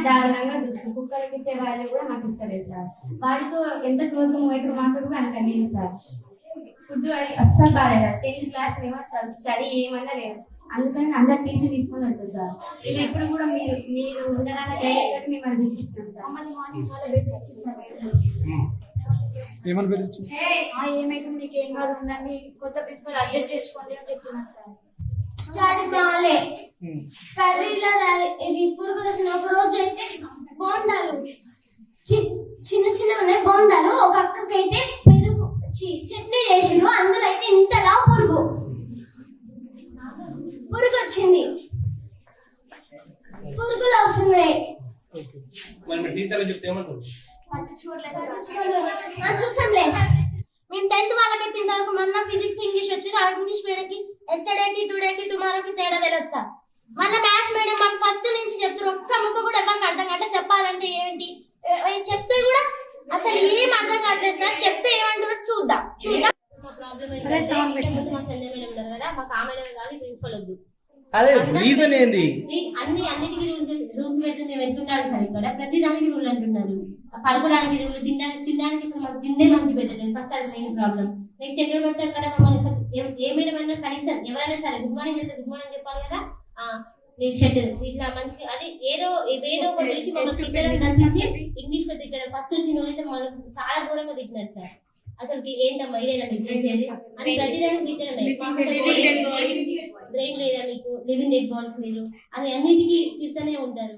దారుణంగా చూస్తుంది. కుక్కలకి ఇచ్చే వాల్యూ కూడా మాకు ఇస్తలేదు సార్. వాడితో ఎంత క్లోజ్ మూవ్ అయితే మాతో కూడా అంత లేదు సార్. ఫుడ్ అది అస్సలు బాగాలేదు. 10th క్లాస్ మేము అసలు స్టడీ ఏమన్నా లేదు. అందుకని అందరు తీసుకొని వెళ్తారు సార్. ఇక ఇప్పుడు కూడా మీరు ఉండగానే డైరెక్టర్ మిమ్మల్ని పిలిపించినాం సార్. మార్నింగ్ చాలా బెదిరించింది సార్. ఏమైతే మీకు ఏం కాదు ఉండండి, కొత్త ప్రిన్సిపల్ అడ్జస్ట్ చేసుకోండి అని చెప్తున్నారు సార్. స్టార్టింగ్ బాగాలే కర్రీలో ఇది పురుగు దశ. ఒక రోజు అయితే బోండాలు చిన్న చిన్న ఉన్నాయి బోండాలు. ఒక అక్కకైతే పెరుగు చట్నీ చేసిండు, అందులో అయితే ఇంతలా పురుగు వచ్చింది. పురుగులు వస్తున్నాయి. చూసంలే మేము 10th వాళ్ళకైతే ఇంతవరకు మొన్న ఫిజిక్స్ ఇంగ్లీష్ వచ్చింది. ఆ ఇంగ్లీష్ మీడియంకి ఎస్టర్డేకి టుడేకి టుమారోకి తేడా తెలియదు సార్. మళ్ళీ మ్యాథ్స్ మీడియం మాకు ఫస్ట్ నుంచి చెప్తారు. ఒక్క ముక్క కూడా ఎవరికి అర్థం కావట్లే. చెప్పాలంటే ఏంటి చెప్తే కూడా అసలు ఏం అర్థం కావట్లేదు సార్. చెప్తే ఏమంటారో చూద్దాం. మా ప్రాబ్లం ఏంటంటే మా సెల్ మేడం ఉన్నారు కదా, మాకు ఆ మేడమే కానీ ప్రిన్సిపల్ వద్దు. అన్నిటికీ రూల్స్ పెడితే మేము ఎట్లుండాలి సార్? ఇక్కడ ప్రతి దానికి రూల్ అంటున్నారు. పడుకోవడానికి రూల్, తినడానికి అసలు మాకు తిండే మంచి పెట్టండి. ఫస్ట్ అది మెయిన్ ప్రాబ్లం. నెక్స్ట్ ఎక్కడ పడితే అక్కడ మమ్మల్ని ఏ మేడం అయినా కనీసం ఎవరైనా సరే గుడ్ మార్నింగ్ చెప్తే గుడ్ మార్నింగ్ చెప్పాలి కదా. షర్ట్ ఇట్లా మంచిగా అది ఏదో ఒకటి చూసి మమ్మల్ని తిట్టడం తప్పించి ఇంగ్లీష్ లో తిట్టడం. ఫస్ట్ వచ్చిన రోజైతే మనకు చాలా దూరంగా తిట్టినారు సార్. అసలు ఏంటమ్మా ఇదేనా మీకు చేసేది అని ప్రతిదానికి తిట్టడమే. బ్రెయిన్ లేదా మీకు, లివింగ్ డెడ్ బాడీస్ మీరు అని అన్నిటికీ తిడుతూనే ఉంటారు.